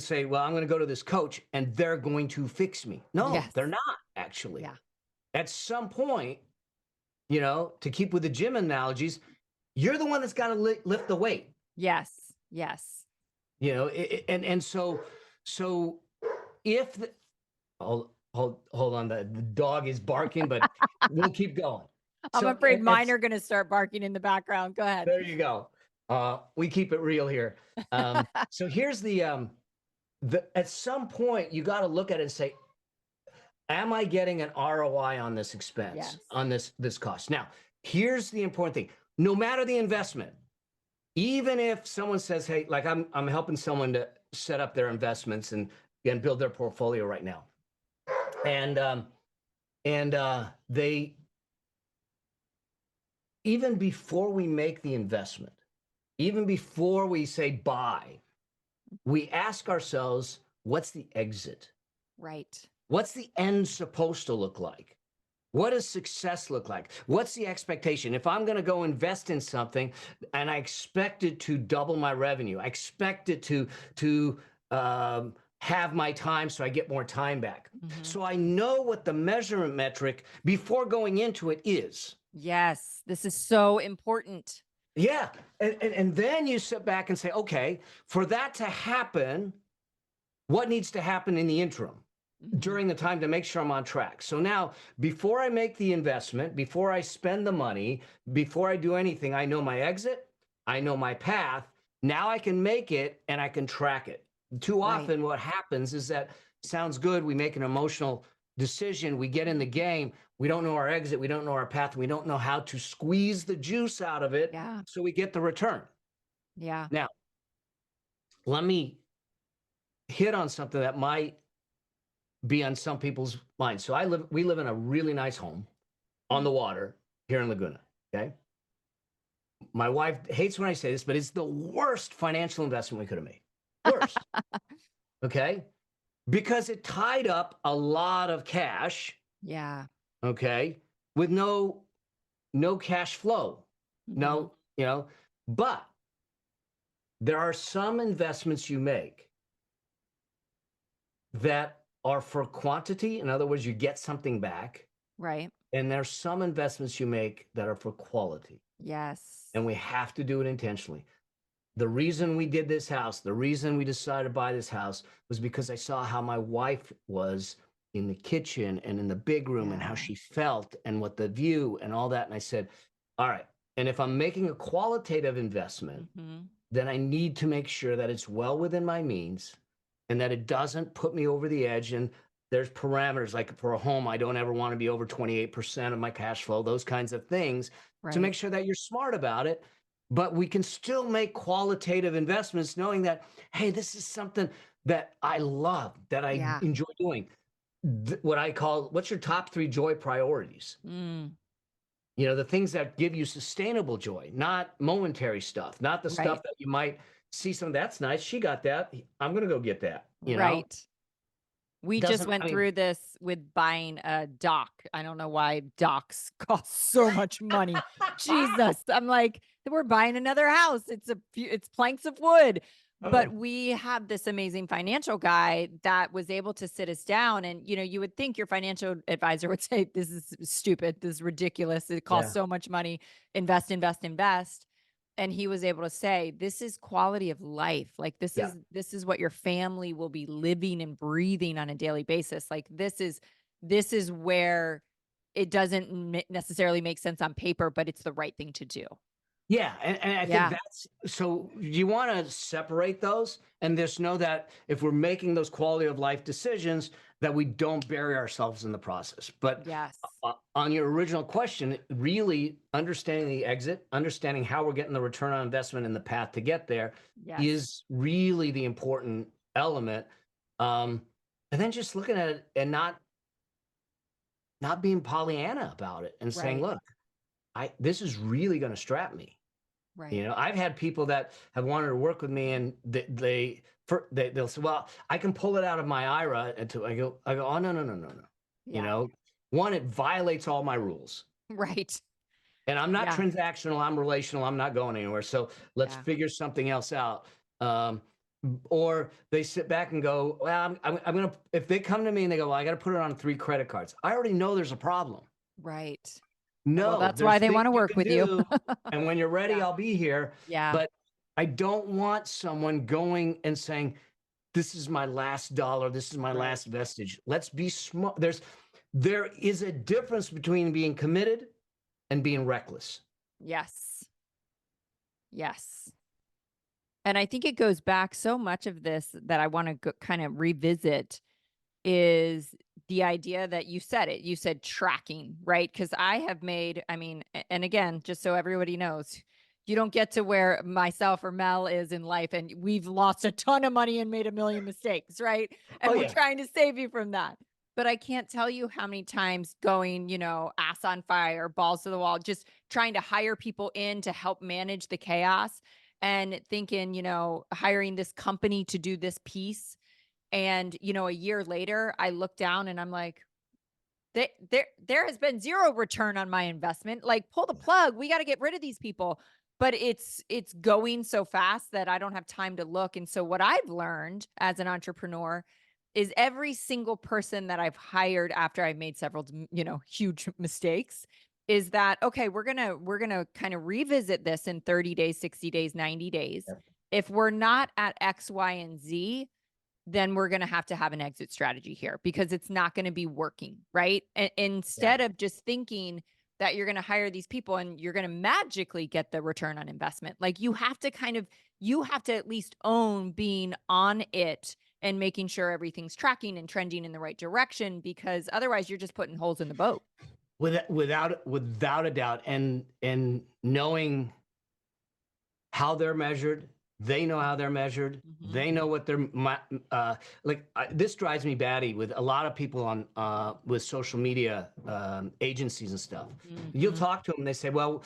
say, well, I'm going to go to this coach and they're going to fix me. No, Yes. they're not actually. Yeah. At some point, to keep with the gym analogies, you're the one that's got to lift the weight. Yes. Yes. And so if hold on, the dog is barking, but we'll keep going. I'm So afraid mine are gonna start barking in the background. Go ahead. there you go. We keep it real here. So here's the at some point you got to look at it and say, am I getting an ROI on this expense, Yes. on this cost? Now, here's the important thing. No matter the investment, even if someone says, hey, like I'm helping someone to set up their investments and build their portfolio right now. And they, even before we make the investment, even before we say buy, we ask ourselves, what's the exit? Right. What's the end supposed to look like? What does success look like? What's the expectation? If I'm going to go invest in something and I expect it to double my revenue, I expect it to have my time so I get more time back. Mhm. So I know what the measurement metric before going into it is. Yes, this is so important. Yeah. And then you sit back and say, okay, for that to happen, what needs to happen in the interim Mhm. during the time to make sure I'm on track? So now, before I make the investment, before I spend the money, before I do anything, I know my exit, I know my path. Now I can make it and I can track it. Too Right. often, what happens is that sounds good. We make an emotional decision, we get in the game, we don't know our exit, we don't know our path, we don't know how to squeeze the juice out of it Yeah. so we get the return. Yeah. Now, let me hit on something that might be on some people's minds. So we live in a really nice home on Mm. the water here in Laguna. Okay. My wife hates when I say this, but it's the worst financial investment we could have made. Worst. Okay. Because it tied up a lot of cash. Yeah. Okay. With no cash flow. Mhm. No, but there are some investments you make that are for quantity. In other words, you get something back. Right. And there's some investments you make that are for quality, Yes. and we have to do it intentionally. The reason we did this house, the reason we decided to buy this house was because I saw how my wife was in the kitchen and in the big room and how Yeah. she felt and what the view and all that. And I said, all right. And if I'm making a qualitative investment, Mhm. then I need to make sure that it's well within my means and that it doesn't put me over the edge. And there's parameters like for a home, I don't ever want to be over 28% of my cash flow, those kinds of things to Right. make sure that you're smart about it. But we can still make qualitative investments knowing that, hey, this is something that I love, that I Yeah. enjoy doing. What I call, what's your top three joy priorities? Mm. The things that give you sustainable joy, not momentary stuff, not the Right. stuff that you might see some that's nice. She got that. I'm going to go get that. Right. We just Doesn't, I went mean, through this with buying a dock. I don't know why docks cost so much money. Jesus. I'm like, we're buying another house. It's planks of wood. But oh, we have this amazing financial guy that was able to sit us down and you would think your financial advisor would say this is stupid, this is ridiculous. It costs yeah, so much money. Invest, invest, invest. And he was able to say this is quality of life, like this yeah. is this is what your family will be living and breathing on a daily basis, like this is where it doesn't necessarily make sense on paper, but it's the right thing to do. Yeah, and I think Yeah. that's so you wanna separate those and just know that if we're making those quality of life decisions, that we don't bury ourselves in the process. But Yes. on your original question, really understanding the exit, understanding how we're getting the return on investment and the path to get there Yes. is really the important element. Um, and then just looking at it and not being Pollyanna about it and saying, Right. "Look, I this is really gonna strap me." Right. I've had people that have wanted to work with me, and they'll say, "Well, I can pull it out of my IRA." Until I go, "Oh, no, no, no, no, no." You Yeah. know, One, it violates all my rules, Right. and I'm not Yeah. transactional. I'm relational. I'm not going anywhere. So let's Yeah. figure something else out. Um, or they sit back and go, "Well, I'm gonna." If they come to me and they go, "Well, I got to put it on 3 credit cards," I already know there's a problem. Right. Well, No, that's why there's they things want to you work can with you. do, and when you're ready, Yeah. I'll be here. Yeah. But I don't want someone going and saying, "This is my last dollar. This is my Right. last vestige." Let's be smart. There is a difference between being committed and being reckless. Yes. Yes. And I think it goes back so much of this that I want to kind of revisit is the idea that you said it, you said tracking, right? Because I have made, I mean, and again, just so everybody knows, you don't get to where myself or Mel is in life, and we've lost a ton of money and made a million mistakes, right? Oh And we're yeah. trying to save you from that. But I can't tell you how many times going, ass on fire, balls to the wall, just trying to hire people in to help manage the chaos and thinking, hiring this company to do this piece. And, a year later, I look down and I'm like, there has been zero return on my investment. Like, pull the plug. We got to get rid of these people. But it's going so fast that I don't have time to look. And so what I've learned as an entrepreneur is every single person that I've hired after I've made several, huge mistakes is that okay, we're going to kind of revisit this in 30 days, 60 days, 90 days. Yep. If we're not at X, Y, and Z, then we're going to have an exit strategy here because it's not going to be working, right? Yeah. Instead of just thinking that you're going to hire these people and you're going to magically get the return on investment. Like you have to at least own being on it and making sure everything's tracking and trending in the right direction, because otherwise you're just putting holes in the boat. Without a doubt, and knowing how they're measured. They know how they're measured. Mhm. They know what they're this drives me batty with a lot of people on with social media agencies and stuff. You'll Mhm. talk to them, they say, well,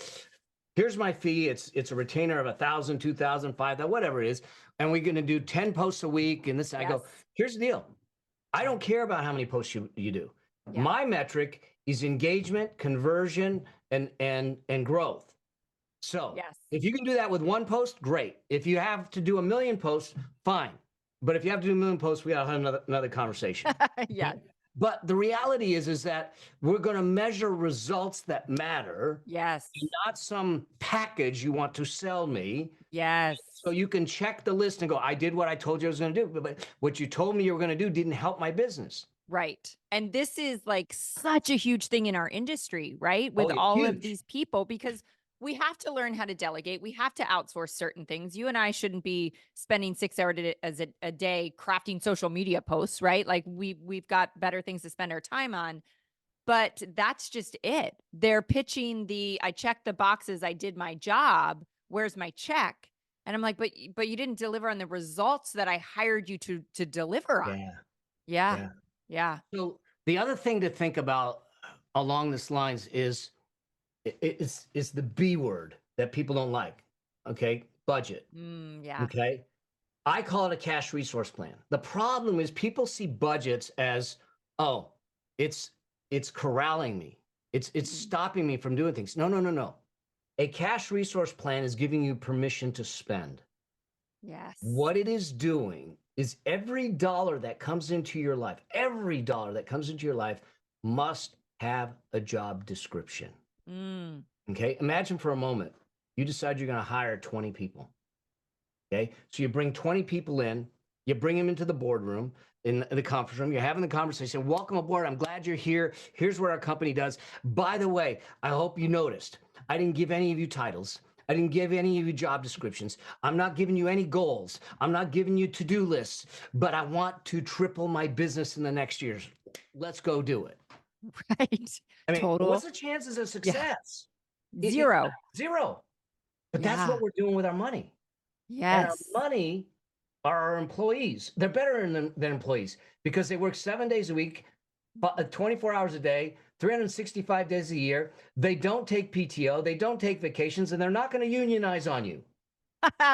here's my fee. It's a retainer of 1,000, 2,000, 5,000, whatever it is, and we're going to do 10 posts a week. And this, I go, Yes. here's the deal. I don't care about how many posts you do. Yeah. My metric is engagement, conversion, and growth. So Yes. if you can do that with one post, great. If you have to do a million posts, fine. But if you have to do a million posts, we got to have another conversation. Yes. But the reality is that we're going to measure results that matter, Yes. not some package you want to sell me. Yes. So you can check the list and go, I did what I told you I was going to do. But what you told me you were going to do didn't help my business. Right. And this is like such a huge thing in our industry, right? Oh, With it's all of huge. these people, because we have to learn how to delegate. We have to outsource certain things. You and I shouldn't be spending 6 hours a day crafting social media posts, right? Like we've got better things to spend our time on. But that's just it. They're pitching I checked the boxes, I did my job. Where's my check? And I'm like, but you didn't deliver on the results that I hired you to deliver on. Yeah. Yeah. Yeah. Yeah. So the other thing to think about along this lines is it's the B word that people don't like. Okay, budget. Yeah. Okay, I call it a cash resource plan. The problem is people see budgets as, oh, it's it's corralling me. It's Mm. stopping me from doing things. No, no, no, no. A cash resource plan is giving you permission to spend. Yes. What it is doing is every dollar that comes into your life, every dollar that comes into your life must have a job description. Mm. Okay. Imagine for a moment you decide you're going to hire 20 people. Okay. So you bring 20 people in, you bring them into the boardroom, in the conference room, you're having the conversation. Welcome aboard. I'm glad you're here. Here's what our company does. By the way, I hope you noticed I didn't give any of you titles. I didn't give any of you job descriptions. I'm not giving you any goals. I'm not giving you to-do lists, but I want to triple my business in the next years. Let's go do it. Right. I mean, what's Total. the chances of Yeah. success? Zero. Zero. But that's Yeah. what we're doing with our money. And our Yes. money are our employees. They're better than employees because they work 7 days a week, 24 hours a day, 365 days a year. They don't take PTO, they don't take vacations, and they're not going to unionize on you.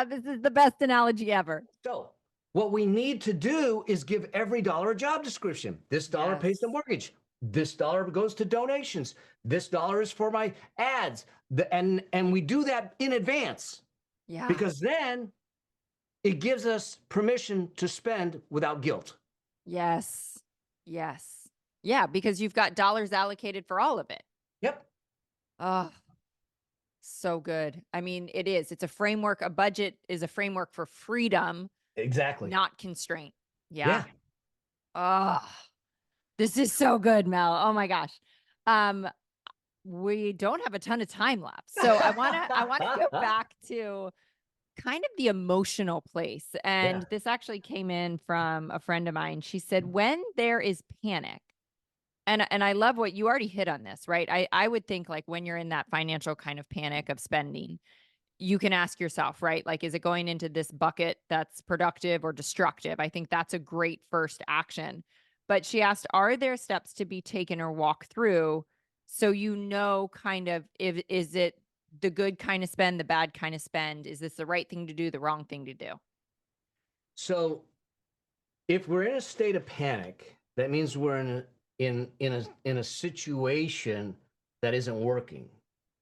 This is the best analogy ever. So, what we need to do is give every dollar a job description. This dollar pays the Yes. mortgage. This dollar goes to donations. This dollar is for my ads. And we do that in advance Yeah. because then it gives us permission to spend without guilt. Yes. Yes. Yeah, because you've got dollars allocated for all of it. Yep. Oh, so good. I mean, it is. It's a framework. A budget is a framework for freedom, Exactly. not constraint. Yeah. Yeah. Oh, this is so good, Mel. Oh my gosh. Um, we don't have a ton of time left. So I wanna go back to kind of the emotional place. Yeah. And this actually came in from a friend of mine. She said, when there is panic, And I love what you already hit on this, right? I would think like when you're in that financial kind of panic of spending, you can ask yourself, right? Like, is it going into this bucket that's productive or destructive? I think that's a great first action. But she asked, are there steps to be taken or walk through so you know kind of if is it the good kind of spend, the bad kind of spend? Is this the right thing to do, the wrong thing to do? So if we're in a state of panic, that means we're in a situation that isn't working.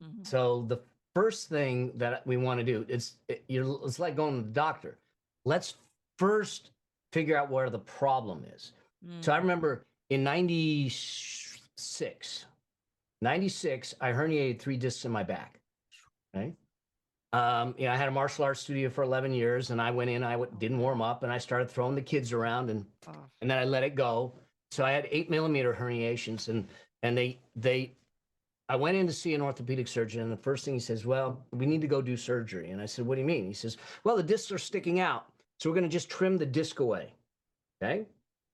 Mhm. So the first thing that we want to do is it's like going to the doctor. Let's first figure out where the problem is. So I Mm. remember in 96, I herniated 3 discs in my back. Right. I had a martial arts studio for 11 years, and I went in, didn't warm up, and I started throwing the kids around, Oh, and then I let it go. So I had 8 millimeter herniations, and I went in to see an orthopedic surgeon, and the first thing he says, "Well, we need to go do surgery." And I said, "What do you mean?" He says, "Well, the discs are sticking out, so we're going to just trim the disc away, okay?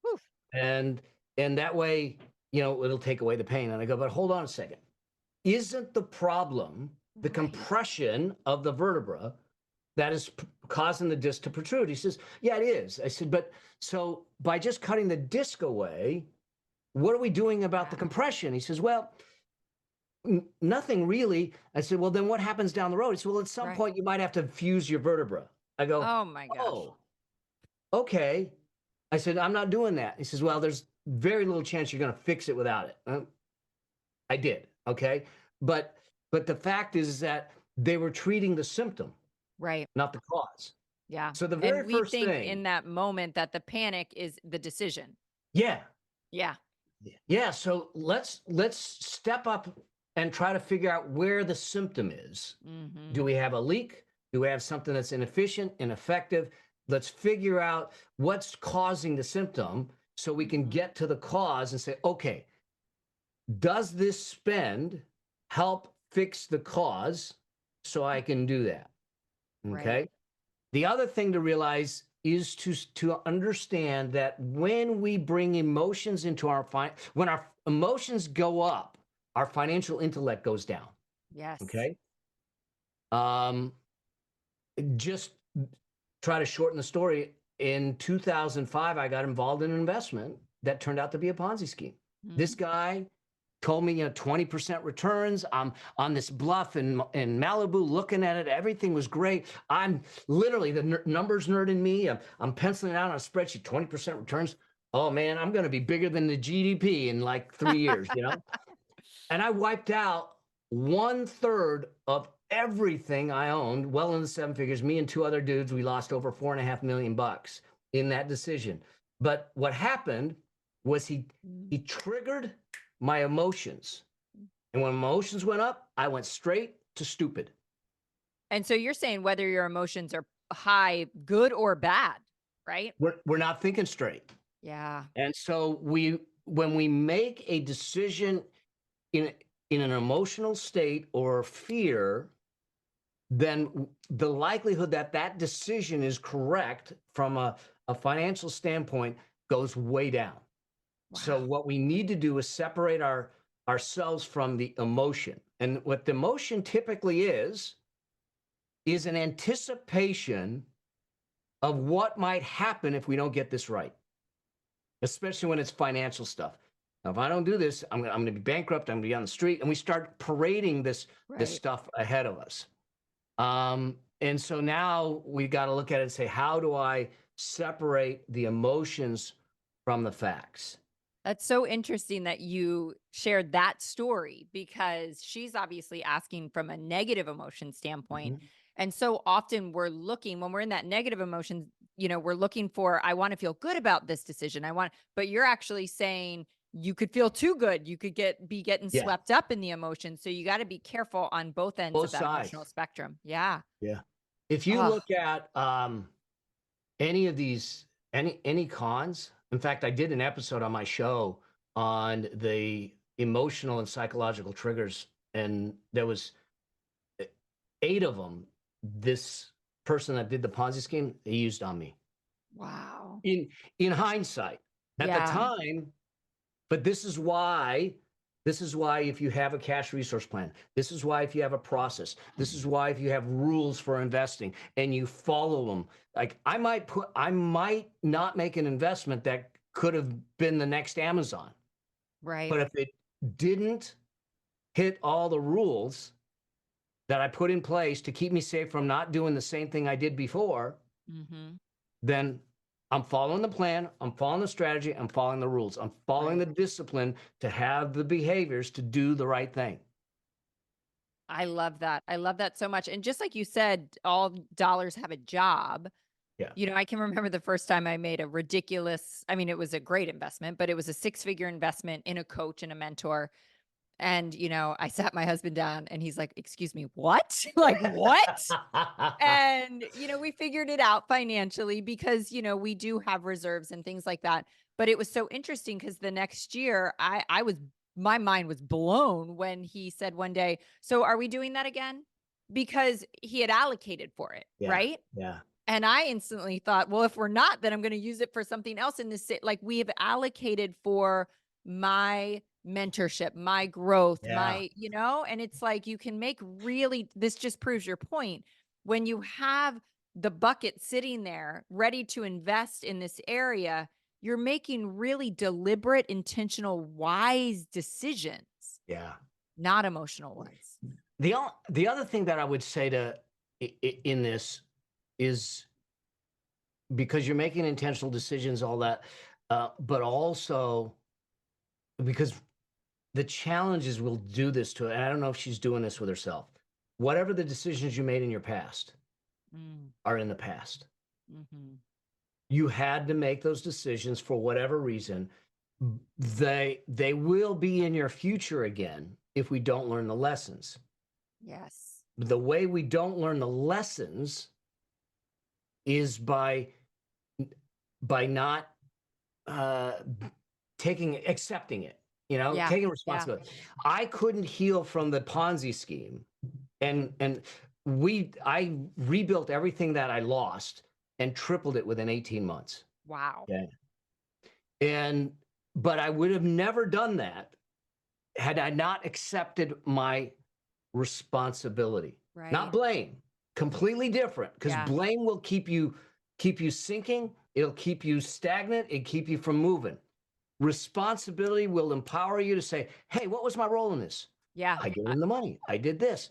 whew, And that way, it'll take away the pain." And I go, "But hold on a second. Isn't the problem the right. compression of the vertebra that is causing the disc to protrude?" He says, "Yeah, it is." I said, "But so by just cutting the disc away, what are we doing about the Yeah. compression?" He says, "Well, nothing really." I said, "Well, then what happens down the road?" He said, "Well, at some Right. point you might have to fuse your vertebra." I go, Oh my gosh. "Oh, okay." I said, "I'm not doing that." He says, "Well, there's very little chance you're going to fix it without it." I did. Okay. But the fact is that they were treating the symptom, Right. not the cause. Yeah. So the And very we first think in thing, that moment that the panic is the decision. yeah, Yeah. yeah. So let's step up and try to figure out where the symptom is. Do Mhm. we have a leak? Do we have something that's inefficient, ineffective? Let's figure out what's causing the symptom so we can Mhm. get to the cause and say, okay, does this spend help fix the cause so I can do that? Right. Okay. The other thing to realize is to understand that when we bring emotions into when our emotions go up, our financial intellect goes down. Yes. Okay. Um, just try to shorten the story. In 2005, I got involved in an investment that turned out to be a Ponzi scheme. This Mhm. guy told me, 20% returns. I'm on this bluff in Malibu looking at it. Everything was great. I'm literally the numbers nerd in me. I'm penciling it out on a spreadsheet, 20% returns. Oh man, I'm going to be bigger than the GDP in like 3 years. And I wiped out 1/3 of everything I owned, well into 7 figures. Me and two other dudes, we lost over 4.5 million bucks in that decision. But what happened was Mm. he triggered my emotions. And when emotions went up, I went straight to stupid. And so you're saying whether your emotions are high, good or bad, right? We're not thinking straight. Yeah. And so when we make a decision in an emotional state or fear, then the likelihood that that decision is correct from a financial standpoint goes way down. So Wow. what we need to do is separate ourselves from the emotion. And what the emotion typically is an anticipation of what might happen if we don't get this right, especially when it's financial stuff. Now, if I don't do this, I'm going to be bankrupt. I'm going to be on the street. And we start parading this Right. stuff ahead of us. And so now we got to look at it and say, how do I separate the emotions from the facts? That's so interesting that you shared that story because she's obviously asking from a negative emotion standpoint. Mhm. And so often we're looking when we're in that negative emotion, we're looking for, I want to feel good about this decision. But you're actually saying you could feel too good. You could be getting Yeah, swept up in the emotion. So you got to be careful on both ends both of that emotional sides. spectrum. Yeah. Yeah. If you Oh, look at any of these, any cons, in fact, I did an episode on my show on the emotional and psychological triggers, and there was 8 of them. This person that did the Ponzi scheme, he used on me. wow. In hindsight, at the Yeah. time, But this is why if you have a cash resource plan, this is why if you have a process, this is why if you have rules for investing and you follow them, like I might not make an investment that could have been the next Amazon, Right. but if it didn't hit all the rules that I put in place to keep me safe from not doing the same thing I did before, Mhm. then I'm following the plan, I'm following the strategy, I'm following the rules, I'm following Right. the discipline to have the behaviors to do the right thing. I love that. I love that so much. And just like you said, all dollars have a job. Yeah. I can remember the first time I made a ridiculous, I mean, it was a great investment, but it was a six-figure investment in a coach and a mentor. And, I sat my husband down and he's like, "Excuse me, what?" Like, "What?" And, we figured it out financially because, we do have reserves and things like that. But it was so interesting because the next year I was my mind was blown when he said one day, "So are we doing that again?" Because he had allocated for it, Yeah, right? yeah, And I instantly thought, well, if we're not, then I'm going to use it for something else in this. Like we have allocated for my mentorship, my growth, yeah, and it's like you can make really, this just proves your point. When you have the bucket sitting there ready to invest in this area, you're making really deliberate, intentional, wise decisions, yeah. not emotional ones. The other thing that I would say in this is because you're making intentional decisions, all that, but also because the challenges will do this to it. And I don't know if she's doing this with herself. Whatever the decisions you made in your past Mm, are in the past. mhm. You had to make those decisions for whatever reason. They will be in your future again if we don't learn the lessons. Yes. The way we don't learn the lessons is by not uh, accepting it, Yeah. taking Yeah. responsibility. I couldn't heal from the Ponzi scheme, and I rebuilt everything that I lost and tripled it within 18 months. Wow. Yeah. And but I would have never done that had I not accepted my responsibility. Not Right. blame. Completely different because Yeah. blame will keep you sinking, it'll keep you stagnant, it keep you from moving. Responsibility will empower you to say, "Hey, what was my role in this? Yeah. I gave him the money. I did this."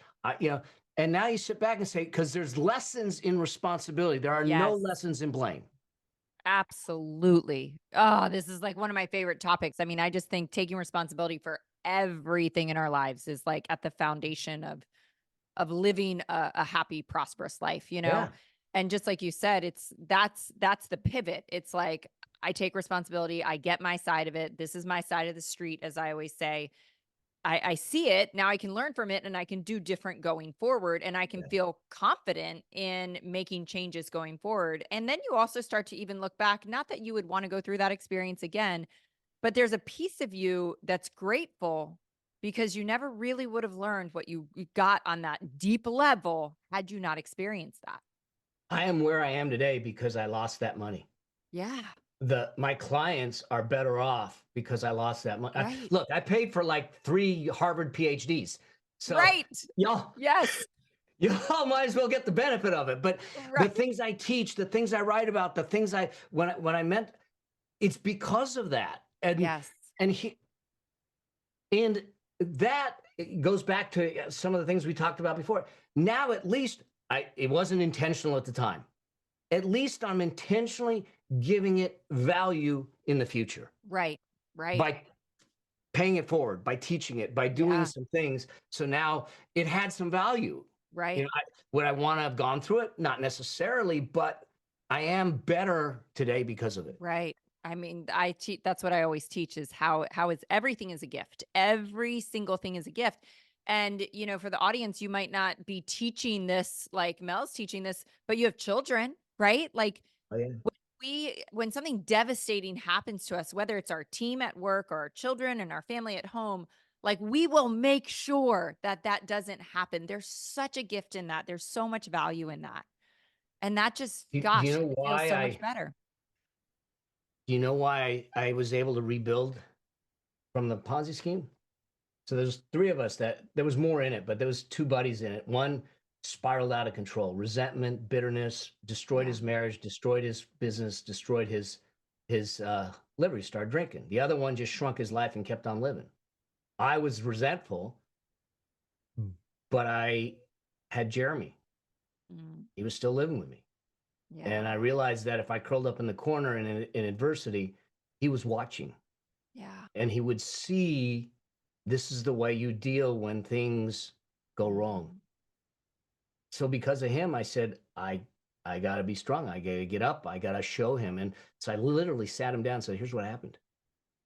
And now you sit back and say, because there's lessons in responsibility. There are no Yes. lessons in blame. Absolutely. Oh, this is like one of my favorite topics. I mean, I just think taking responsibility for everything in our lives is like at the foundation of living a happy, prosperous life, Yeah. And just like you said, that's the pivot. It's like I take responsibility, I get my side of it. This is my side of the street, as I always say. I see it, now I can learn from it and I can do different going forward and I can Yeah. feel confident in making changes going forward. And then you also start to even look back, not that you would want to go through that experience again, but there's a piece of you that's grateful because you never really would have learned what you got on that deep level had you not experienced that. I am where I am today because I lost that money. Yeah, My clients are better off because I lost that money. right. Look, I paid for like 3 Harvard PhDs. So Right. y'all Yes. y'all might as well get the benefit of it. But the Right. things I teach, the things I write about, the things when I meant, it's because of that. Yes. And he and that goes back to some of the things we talked about before. Now at least it wasn't intentional at the time. At least I'm intentionally giving it value in the future Right. Right. by paying it forward, by teaching it, by doing Yeah. some things. So now it had some value. Right. Would I want to have gone through it? Not necessarily, but I am better today because of it. Right. I mean, I teach, that's what I always teach is how is everything is a gift. Every single thing is a gift. And for the audience, you might not be teaching this like Mel's teaching this, but you have children, right? Like Oh, yeah. when something devastating happens to us, whether it's our team at work or our children and our family at home, like we will make sure that that doesn't happen. There's such a gift in that. There's so much value in that. And that just, Do you gosh, know it feels why so much better. I was able to rebuild? from the Ponzi scheme. So there's three of us that there was more in it, but there was two buddies in it. One spiraled out of control, resentment, bitterness, destroyed Yeah. his marriage, destroyed his business, destroyed his liver. He started drinking. The other one just shrunk his life and kept on living. I was resentful, but I had Jeremy. Mm, He was still living with me. And yeah. I realized that if I curled up in the corner in adversity, he was watching Yeah. and he would see this is the way you deal when things go wrong. Mm, So because of him, I said, I got to be strong. I got to get up. I got to show him. And so I literally sat him down and said, here's what happened.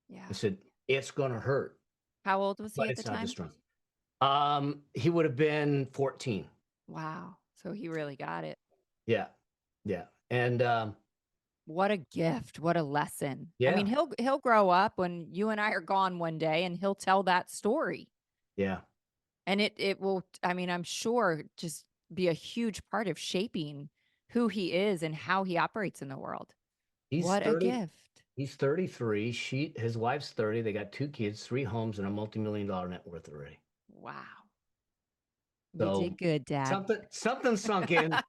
I yeah. said, it's going to hurt, How old was he but at the it's not time? destructive. He would have been 14. Wow. So he really got it. Yeah. Yeah. And What a gift. What a lesson. I mean, yeah. he'll grow up when you and I are gone one day and he'll tell that story. Yeah. And it will, I mean, I'm sure just be a huge part of shaping who he is and how he operates in the world. He's What a 30. gift. He's 33. His wife's 30. They got two kids, three homes, and a multi-million-dollar net worth already. Wow. You So did good, Dad. something sunk in. And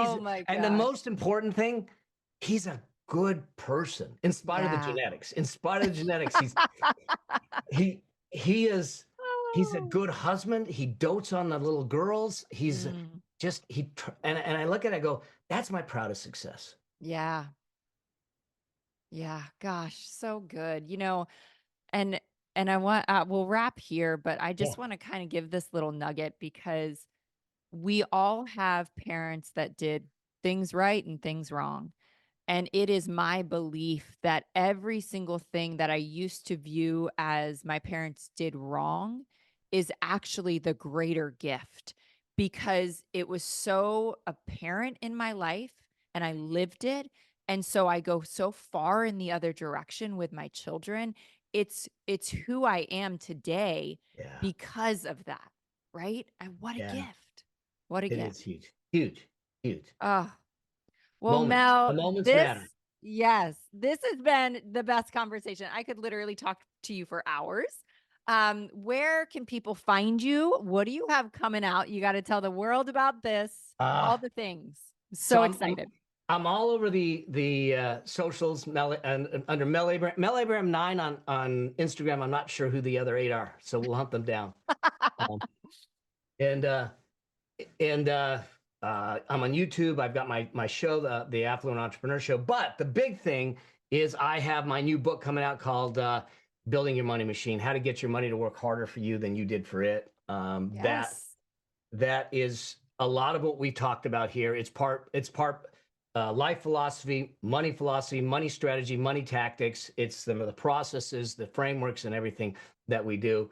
Oh my and the gosh. most important thing, he's a good person in spite of the Yeah. genetics. In spite of the genetics, he he is he's a Oh. good husband. He dotes on the little girls. He's Mm, just and I look at it, I go, that's my proudest success. yeah. Yeah. Gosh, so good. And I want we'll wrap here, but I Yeah. just want to kind of give this little nugget because we all have parents that did things right and things wrong. And it is my belief that every single thing that I used to view as my parents did wrong is actually the greater gift because it was so apparent in my life and I lived it. And so I go so far in the other direction with my children. It's who I am today Yeah. because of that, right? And what a Yeah. gift. What a It gift. is huge. Huge. Huge. Oh, well, Moments. The Mel, moments this matter. yes, this has been the best conversation. I could literally talk to you for hours. Where can people find you? What do you have coming out? You got to tell the world about this, Uh all the things. so So excited. I'm all over the socials, and under Mel Abraham 9 on Instagram. I'm not sure who the other 8 are, so we'll hunt them down. Um, and and I'm on YouTube. I've got my show, the Affluent Entrepreneur Show. But the big thing is I have my new book coming out called Building Your Money Machine: How to Get Your Money to Work Harder for You than you did for it. Yes. That is a lot of what we talked about here. It's part life philosophy, money strategy, money tactics. It's the processes, the frameworks, and everything that we do.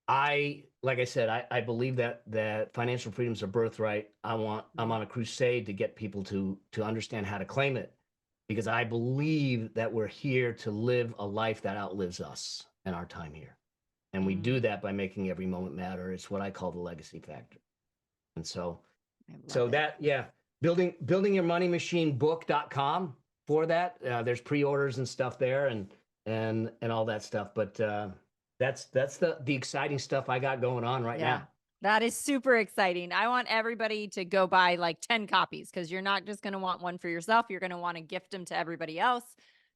I like I said, I believe that financial freedom is a birthright. I'm on a crusade to get people to understand how to claim it because I believe that we're here to live a life that outlives us and our time here. And we do Mm, that by making every moment matter. It's what I call the legacy factor. And I love so it. that, yeah, building your money machine book.com for that. There's pre-orders and stuff there and all that stuff. But that's the exciting stuff I got going on right Yeah. now. That is super exciting. I want everybody to go buy like 10 copies because you're not just going to want one for yourself. You're going to want to gift them to everybody else.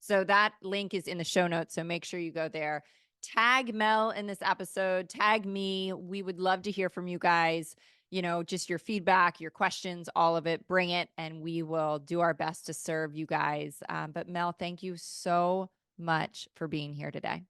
So that link is in the show notes. So make sure you go there. Tag Mel in this episode, tag me. We would love to hear from you guys. Just your feedback, your questions, all of it. Bring it, and we will do our best to serve you guys. But Mel, thank you so much for being here today.